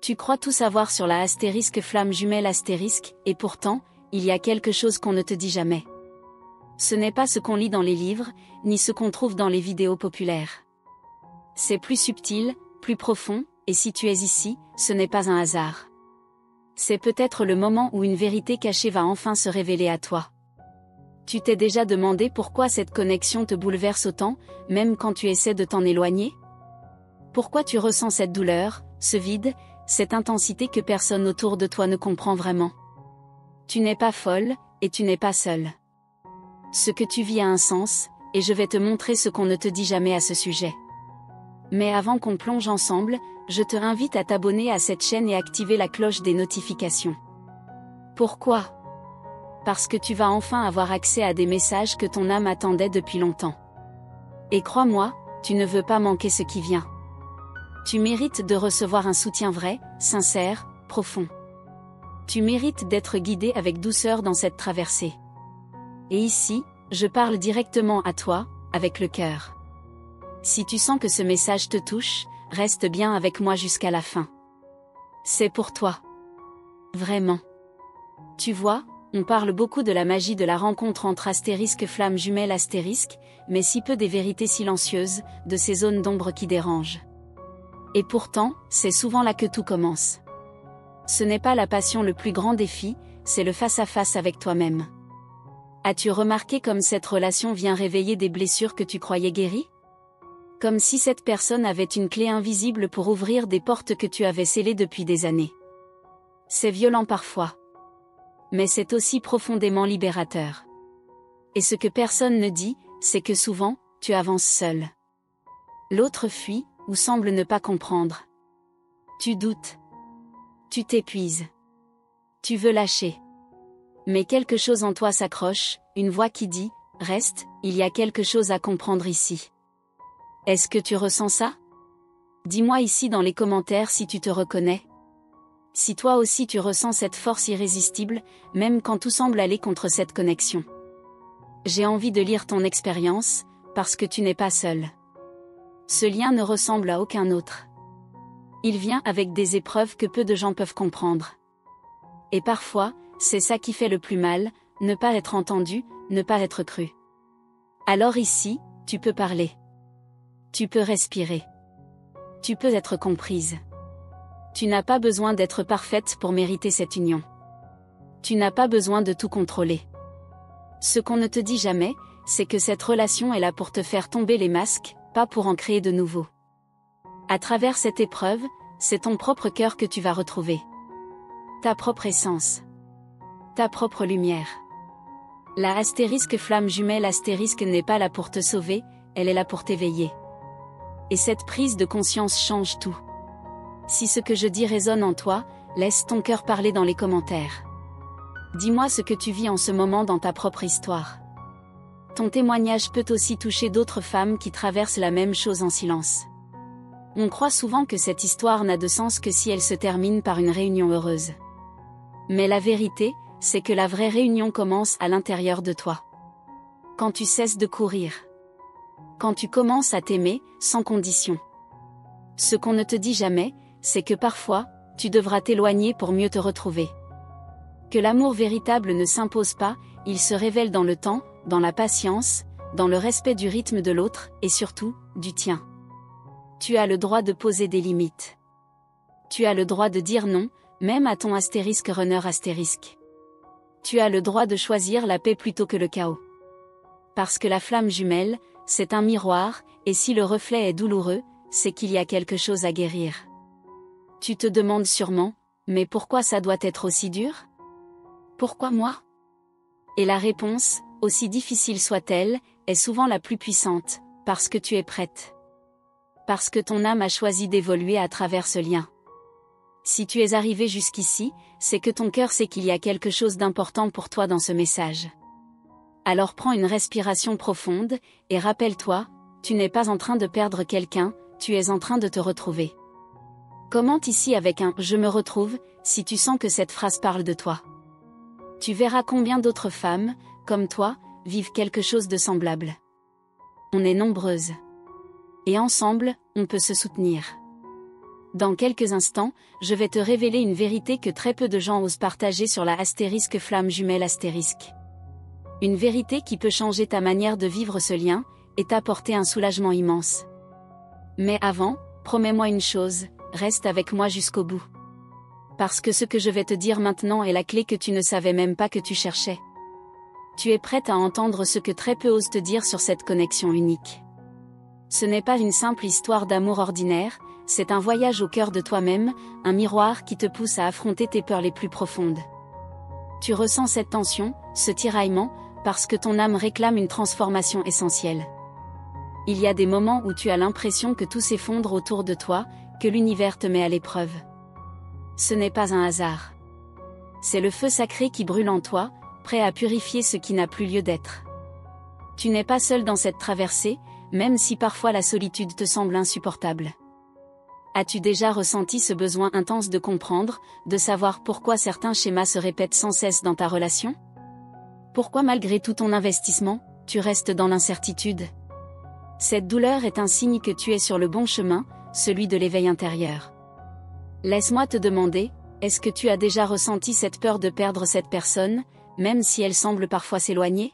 Tu crois tout savoir sur la astérisque flamme jumelle astérisque, et pourtant, il y a quelque chose qu'on ne te dit jamais. Ce n'est pas ce qu'on lit dans les livres, ni ce qu'on trouve dans les vidéos populaires. C'est plus subtil, plus profond, et si tu es ici, ce n'est pas un hasard. C'est peut-être le moment où une vérité cachée va enfin se révéler à toi. Tu t'es déjà demandé pourquoi cette connexion te bouleverse autant, même quand tu essaies de t'en éloigner? Pourquoi tu ressens cette douleur, ce vide, cette intensité que personne autour de toi ne comprend vraiment? Tu n'es pas folle, et tu n'es pas seule. Ce que tu vis a un sens, et je vais te montrer ce qu'on ne te dit jamais à ce sujet. Mais avant qu'on plonge ensemble, je te invite à t'abonner à cette chaîne et activer la cloche des notifications. Pourquoi? Parce que tu vas enfin avoir accès à des messages que ton âme attendait depuis longtemps. Et crois-moi, tu ne veux pas manquer ce qui vient. Tu mérites de recevoir un soutien vrai, sincère, profond. Tu mérites d'être guidé avec douceur dans cette traversée. Et ici, je parle directement à toi, avec le cœur. Si tu sens que ce message te touche, reste bien avec moi jusqu'à la fin. C'est pour toi. Vraiment. Tu vois, on parle beaucoup de la magie de la rencontre entre astérisque flamme jumelle astérisque, mais si peu des vérités silencieuses, de ces zones d'ombre qui dérangent. Et pourtant, c'est souvent là que tout commence. Ce n'est pas la passion le plus grand défi, c'est le face-à-face avec toi-même. As-tu remarqué comme cette relation vient réveiller des blessures que tu croyais guéries? Comme si cette personne avait une clé invisible pour ouvrir des portes que tu avais scellées depuis des années. C'est violent parfois. Mais c'est aussi profondément libérateur. Et ce que personne ne dit, c'est que souvent, tu avances seul. L'autre fuit, ou semble ne pas comprendre. Tu doutes. Tu t'épuises. Tu veux lâcher. Mais quelque chose en toi s'accroche, une voix qui dit « Reste, il y a quelque chose à comprendre ici ». Est-ce que tu ressens ça? Dis-moi ici dans les commentaires si tu te reconnais. Si toi aussi tu ressens cette force irrésistible, même quand tout semble aller contre cette connexion. J'ai envie de lire ton expérience, parce que tu n'es pas seul. Ce lien ne ressemble à aucun autre. Il vient avec des épreuves que peu de gens peuvent comprendre. Et parfois, c'est ça qui fait le plus mal, ne pas être entendu, ne pas être cru. Alors ici, tu peux parler. Tu peux respirer. Tu peux être comprise. Tu n'as pas besoin d'être parfaite pour mériter cette union. Tu n'as pas besoin de tout contrôler. Ce qu'on ne te dit jamais, c'est que cette relation est là pour te faire tomber les masques, pas pour en créer de nouveaux. À travers cette épreuve, c'est ton propre cœur que tu vas retrouver. Ta propre essence. Ta propre lumière. La astérisque flamme jumelle astérisque n'est pas là pour te sauver, elle est là pour t'éveiller. Et cette prise de conscience change tout. Si ce que je dis résonne en toi, laisse ton cœur parler dans les commentaires. Dis-moi ce que tu vis en ce moment dans ta propre histoire. Ton témoignage peut aussi toucher d'autres femmes qui traversent la même chose en silence. On croit souvent que cette histoire n'a de sens que si elle se termine par une réunion heureuse. Mais la vérité, c'est que la vraie réunion commence à l'intérieur de toi. Quand tu cesses de courir. Quand tu commences à t'aimer, sans condition. Ce qu'on ne te dit jamais, c'est que parfois, tu devras t'éloigner pour mieux te retrouver. Que l'amour véritable ne s'impose pas, il se révèle dans le temps, dans la patience, dans le respect du rythme de l'autre, et surtout, du tien. Tu as le droit de poser des limites. Tu as le droit de dire non, même à ton astérisque runner astérisque. Tu as le droit de choisir la paix plutôt que le chaos. Parce que la flamme jumelle, c'est un miroir, et si le reflet est douloureux, c'est qu'il y a quelque chose à guérir. Tu te demandes sûrement, mais pourquoi ça doit être aussi dur? Pourquoi moi? Et la réponse, aussi difficile soit-elle, est souvent la plus puissante, parce que tu es prête. Parce que ton âme a choisi d'évoluer à travers ce lien. Si tu es arrivé jusqu'ici, c'est que ton cœur sait qu'il y a quelque chose d'important pour toi dans ce message. Alors prends une respiration profonde, et rappelle-toi, tu n'es pas en train de perdre quelqu'un, tu es en train de te retrouver. Commente ici avec un « je me retrouve » si tu sens que cette phrase parle de toi. Tu verras combien d'autres femmes, comme toi, vivent quelque chose de semblable. On est nombreuses. Et ensemble, on peut se soutenir. Dans quelques instants, je vais te révéler une vérité que très peu de gens osent partager sur la astérisque flamme jumelle astérisque. Une vérité qui peut changer ta manière de vivre ce lien, et t'apporter un soulagement immense. Mais avant, promets-moi une chose, reste avec moi jusqu'au bout. Parce que ce que je vais te dire maintenant est la clé que tu ne savais même pas que tu cherchais. Tu es prête à entendre ce que très peu osent te dire sur cette connexion unique. Ce n'est pas une simple histoire d'amour ordinaire, c'est un voyage au cœur de toi-même, un miroir qui te pousse à affronter tes peurs les plus profondes. Tu ressens cette tension, ce tiraillement, parce que ton âme réclame une transformation essentielle. Il y a des moments où tu as l'impression que tout s'effondre autour de toi, que l'univers te met à l'épreuve. Ce n'est pas un hasard. C'est le feu sacré qui brûle en toi, prêt à purifier ce qui n'a plus lieu d'être. Tu n'es pas seul dans cette traversée, même si parfois la solitude te semble insupportable. As-tu déjà ressenti ce besoin intense de comprendre, de savoir pourquoi certains schémas se répètent sans cesse dans ta relation? Pourquoi malgré tout ton investissement, tu restes dans l'incertitude? Cette douleur est un signe que tu es sur le bon chemin, celui de l'éveil intérieur. Laisse-moi te demander, est-ce que tu as déjà ressenti cette peur de perdre cette personne, même si elle semble parfois s'éloigner?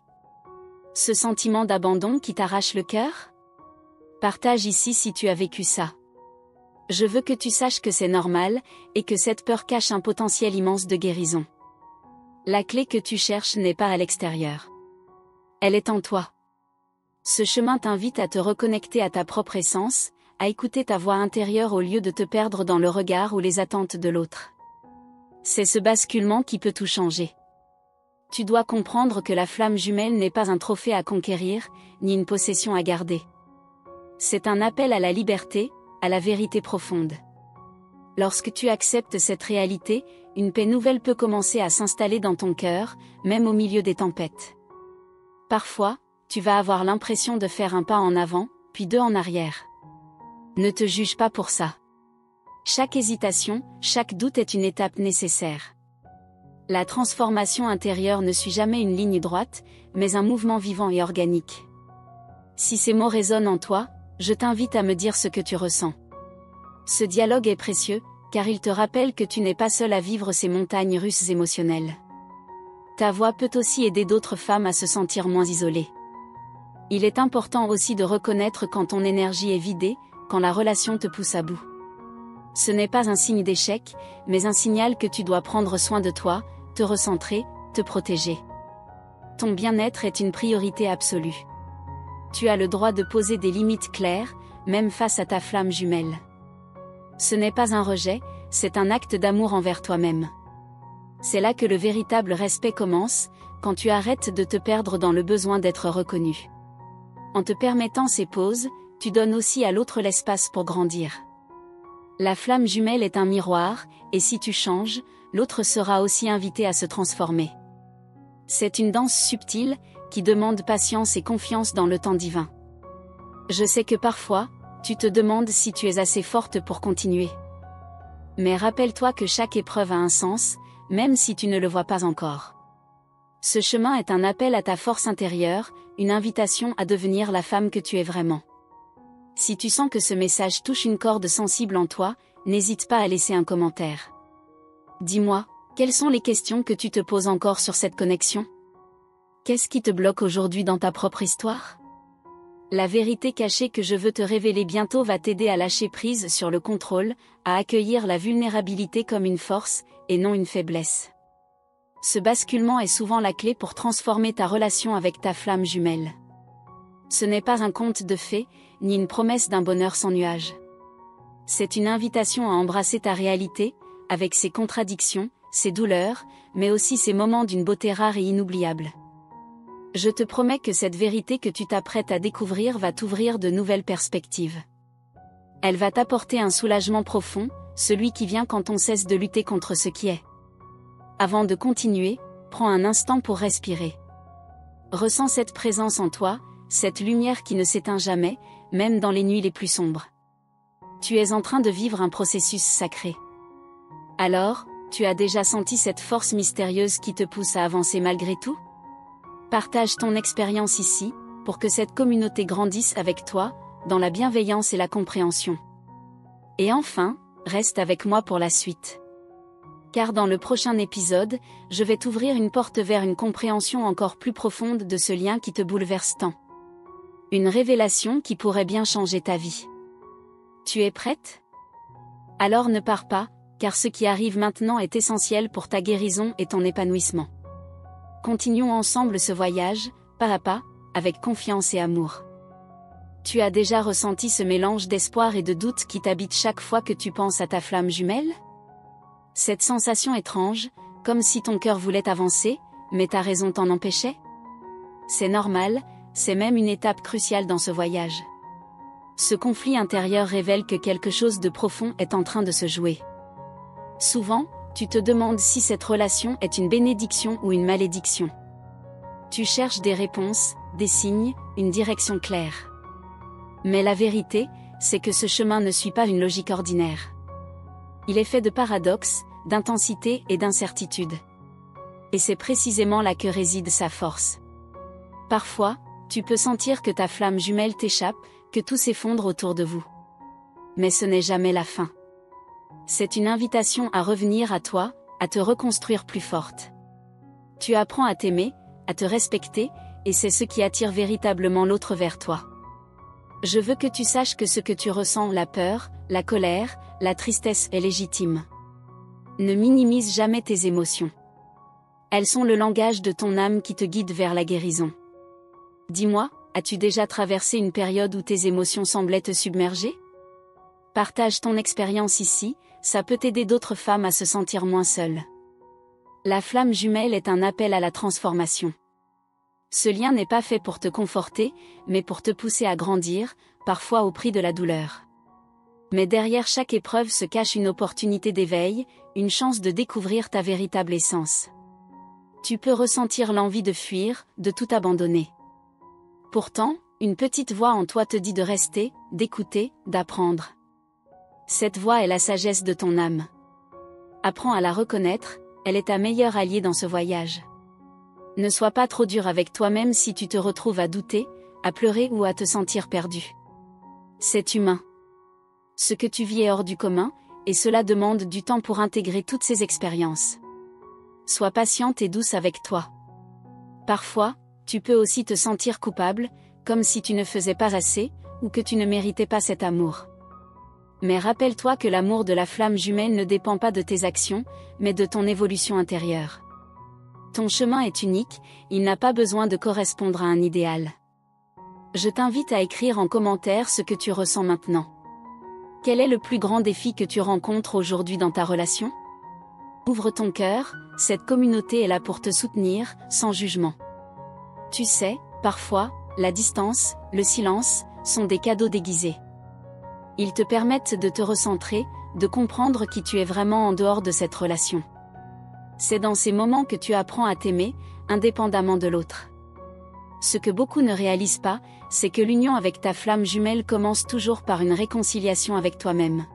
Ce sentiment d'abandon qui t'arrache le cœur? Partage ici si tu as vécu ça. Je veux que tu saches que c'est normal, et que cette peur cache un potentiel immense de guérison. La clé que tu cherches n'est pas à l'extérieur. Elle est en toi. Ce chemin t'invite à te reconnecter à ta propre essence, à écouter ta voix intérieure au lieu de te perdre dans le regard ou les attentes de l'autre. C'est ce basculement qui peut tout changer. Tu dois comprendre que la flamme jumelle n'est pas un trophée à conquérir, ni une possession à garder. C'est un appel à la liberté, à la vérité profonde. Lorsque tu acceptes cette réalité, une paix nouvelle peut commencer à s'installer dans ton cœur, même au milieu des tempêtes. Parfois, tu vas avoir l'impression de faire un pas en avant, puis deux en arrière. Ne te juge pas pour ça. Chaque hésitation, chaque doute est une étape nécessaire. La transformation intérieure ne suit jamais une ligne droite, mais un mouvement vivant et organique. Si ces mots résonnent en toi, je t'invite à me dire ce que tu ressens. Ce dialogue est précieux, car il te rappelle que tu n'es pas seul à vivre ces montagnes russes émotionnelles. Ta voix peut aussi aider d'autres femmes à se sentir moins isolées. Il est important aussi de reconnaître quand ton énergie est vidée, quand la relation te pousse à bout. Ce n'est pas un signe d'échec, mais un signal que tu dois prendre soin de toi, te recentrer, te protéger. Ton bien-être est une priorité absolue. Tu as le droit de poser des limites claires, même face à ta flamme jumelle. Ce n'est pas un rejet, c'est un acte d'amour envers toi-même. C'est là que le véritable respect commence, quand tu arrêtes de te perdre dans le besoin d'être reconnu. En te permettant ces pauses, tu donnes aussi à l'autre l'espace pour grandir. La flamme jumelle est un miroir, et si tu changes, l'autre sera aussi invité à se transformer. C'est une danse subtile, qui demande patience et confiance dans le temps divin. Je sais que parfois, tu te demandes si tu es assez forte pour continuer. Mais rappelle-toi que chaque épreuve a un sens, même si tu ne le vois pas encore. Ce chemin est un appel à ta force intérieure, une invitation à devenir la femme que tu es vraiment. Si tu sens que ce message touche une corde sensible en toi, n'hésite pas à laisser un commentaire. Dis-moi, quelles sont les questions que tu te poses encore sur cette connexion? Qu'est-ce qui te bloque aujourd'hui dans ta propre histoire? La vérité cachée que je veux te révéler bientôt va t'aider à lâcher prise sur le contrôle, à accueillir la vulnérabilité comme une force, et non une faiblesse. Ce basculement est souvent la clé pour transformer ta relation avec ta flamme jumelle. Ce n'est pas un conte de fées, ni une promesse d'un bonheur sans nuage. C'est une invitation à embrasser ta réalité, avec ses contradictions, ses douleurs, mais aussi ses moments d'une beauté rare et inoubliable. Je te promets que cette vérité que tu t'apprêtes à découvrir va t'ouvrir de nouvelles perspectives. Elle va t'apporter un soulagement profond, celui qui vient quand on cesse de lutter contre ce qui est. Avant de continuer, prends un instant pour respirer. Ressens cette présence en toi, cette lumière qui ne s'éteint jamais, même dans les nuits les plus sombres. Tu es en train de vivre un processus sacré. Alors, tu as déjà senti cette force mystérieuse qui te pousse à avancer malgré tout? Partage ton expérience ici, pour que cette communauté grandisse avec toi, dans la bienveillance et la compréhension. Et enfin, reste avec moi pour la suite. Car dans le prochain épisode, je vais t'ouvrir une porte vers une compréhension encore plus profonde de ce lien qui te bouleverse tant. Une révélation qui pourrait bien changer ta vie. Tu es prête? Alors ne pars pas, car ce qui arrive maintenant est essentiel pour ta guérison et ton épanouissement. Continuons ensemble ce voyage, pas à pas, avec confiance et amour. Tu as déjà ressenti ce mélange d'espoir et de doute qui t'habite chaque fois que tu penses à ta flamme jumelle? Cette sensation étrange, comme si ton cœur voulait avancer, mais ta raison t'en empêchait? C'est normal, c'est même une étape cruciale dans ce voyage. Ce conflit intérieur révèle que quelque chose de profond est en train de se jouer. Souvent, tu te demandes si cette relation est une bénédiction ou une malédiction. Tu cherches des réponses, des signes, une direction claire. Mais la vérité, c'est que ce chemin ne suit pas une logique ordinaire. Il est fait de paradoxes, d'intensité et d'incertitude. Et c'est précisément là que réside sa force. Parfois, tu peux sentir que ta flamme jumelle t'échappe, que tout s'effondre autour de vous. Mais ce n'est jamais la fin. C'est une invitation à revenir à toi, à te reconstruire plus forte. Tu apprends à t'aimer, à te respecter, et c'est ce qui attire véritablement l'autre vers toi. Je veux que tu saches que ce que tu ressens, la peur, la colère, la tristesse est légitime. Ne minimise jamais tes émotions. Elles sont le langage de ton âme qui te guide vers la guérison. Dis-moi, as-tu déjà traversé une période où tes émotions semblaient te submerger? Partage ton expérience ici, ça peut aider d'autres femmes à se sentir moins seules. La flamme jumelle est un appel à la transformation. Ce lien n'est pas fait pour te conforter, mais pour te pousser à grandir, parfois au prix de la douleur. Mais derrière chaque épreuve se cache une opportunité d'éveil, une chance de découvrir ta véritable essence. Tu peux ressentir l'envie de fuir, de tout abandonner. Pourtant, une petite voix en toi te dit de rester, d'écouter, d'apprendre. Cette voix est la sagesse de ton âme. Apprends à la reconnaître, elle est ta meilleure alliée dans ce voyage. Ne sois pas trop dur avec toi-même si tu te retrouves à douter, à pleurer ou à te sentir perdu. C'est humain. Ce que tu vis est hors du commun, et cela demande du temps pour intégrer toutes ces expériences. Sois patiente et douce avec toi. Parfois, tu peux aussi te sentir coupable, comme si tu ne faisais pas assez, ou que tu ne méritais pas cet amour. Mais rappelle-toi que l'amour de la flamme jumelle ne dépend pas de tes actions, mais de ton évolution intérieure. Ton chemin est unique, il n'a pas besoin de correspondre à un idéal. Je t'invite à écrire en commentaire ce que tu ressens maintenant. Quel est le plus grand défi que tu rencontres aujourd'hui dans ta relation? Ouvre ton cœur, cette communauté est là pour te soutenir, sans jugement. Tu sais, parfois, la distance, le silence, sont des cadeaux déguisés. Ils te permettent de te recentrer, de comprendre qui tu es vraiment en dehors de cette relation. C'est dans ces moments que tu apprends à t'aimer, indépendamment de l'autre. Ce que beaucoup ne réalisent pas, c'est que l'union avec ta flamme jumelle commence toujours par une réconciliation avec toi-même.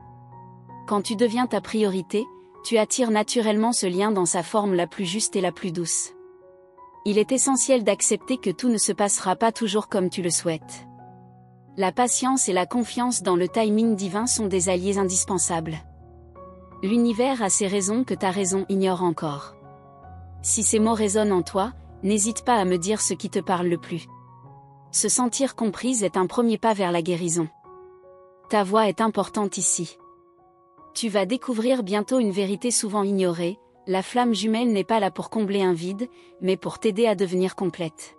Quand tu deviens ta priorité, tu attires naturellement ce lien dans sa forme la plus juste et la plus douce. Il est essentiel d'accepter que tout ne se passera pas toujours comme tu le souhaites. La patience et la confiance dans le timing divin sont des alliés indispensables. L'univers a ses raisons que ta raison ignore encore. Si ces mots résonnent en toi, n'hésite pas à me dire ce qui te parle le plus. Se sentir comprise est un premier pas vers la guérison. Ta voix est importante ici. Tu vas découvrir bientôt une vérité souvent ignorée, la flamme jumelle n'est pas là pour combler un vide, mais pour t'aider à devenir complète.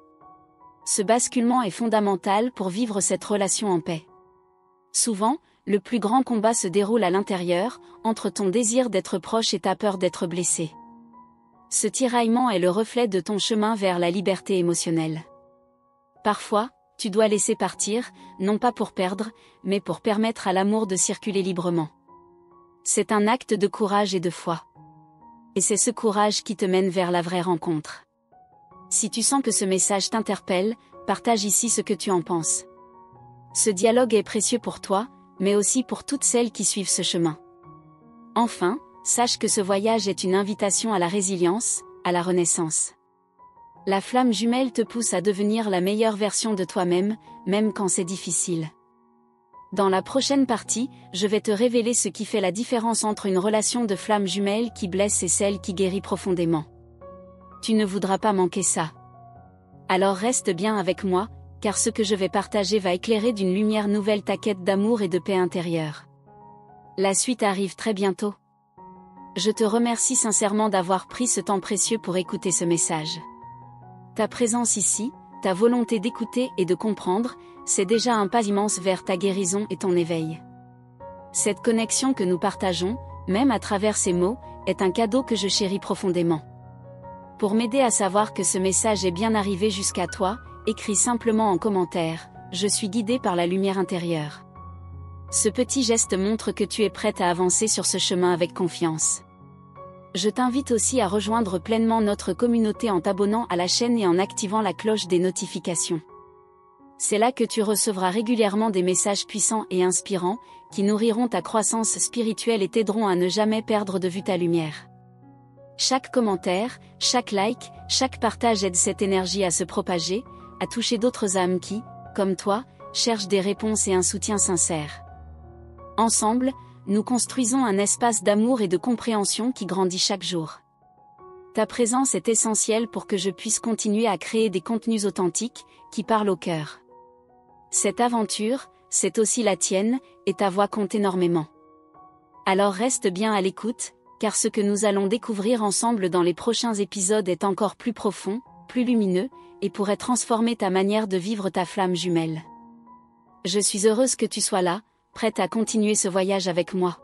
Ce basculement est fondamental pour vivre cette relation en paix. Souvent, le plus grand combat se déroule à l'intérieur, entre ton désir d'être proche et ta peur d'être blessé. Ce tiraillement est le reflet de ton chemin vers la liberté émotionnelle. Parfois, tu dois laisser partir, non pas pour perdre, mais pour permettre à l'amour de circuler librement. C'est un acte de courage et de foi. Et c'est ce courage qui te mène vers la vraie rencontre. Si tu sens que ce message t'interpelle, partage ici ce que tu en penses. Ce dialogue est précieux pour toi, mais aussi pour toutes celles qui suivent ce chemin. Enfin, sache que ce voyage est une invitation à la résilience, à la renaissance. La flamme jumelle te pousse à devenir la meilleure version de toi-même, même quand c'est difficile. Dans la prochaine partie, je vais te révéler ce qui fait la différence entre une relation de flamme jumelle qui blesse et celle qui guérit profondément. Tu ne voudras pas manquer ça. Alors reste bien avec moi, car ce que je vais partager va éclairer d'une lumière nouvelle ta quête d'amour et de paix intérieure. La suite arrive très bientôt. Je te remercie sincèrement d'avoir pris ce temps précieux pour écouter ce message. Ta présence ici, ta volonté d'écouter et de comprendre, c'est déjà un pas immense vers ta guérison et ton éveil. Cette connexion que nous partageons, même à travers ces mots, est un cadeau que je chéris profondément. Pour m'aider à savoir que ce message est bien arrivé jusqu'à toi, écris simplement en commentaire « Je suis guidé par la lumière intérieure ». Ce petit geste montre que tu es prête à avancer sur ce chemin avec confiance. Je t'invite aussi à rejoindre pleinement notre communauté en t'abonnant à la chaîne et en activant la cloche des notifications. C'est là que tu recevras régulièrement des messages puissants et inspirants, qui nourriront ta croissance spirituelle et t'aideront à ne jamais perdre de vue ta lumière. Chaque commentaire, chaque like, chaque partage aide cette énergie à se propager, à toucher d'autres âmes qui, comme toi, cherchent des réponses et un soutien sincère. Ensemble, nous construisons un espace d'amour et de compréhension qui grandit chaque jour. Ta présence est essentielle pour que je puisse continuer à créer des contenus authentiques, qui parlent au cœur. Cette aventure, c'est aussi la tienne, et ta voix compte énormément. Alors reste bien à l'écoute, car ce que nous allons découvrir ensemble dans les prochains épisodes est encore plus profond, plus lumineux, et pourrait transformer ta manière de vivre ta flamme jumelle. Je suis heureuse que tu sois là, prête à continuer ce voyage avec moi.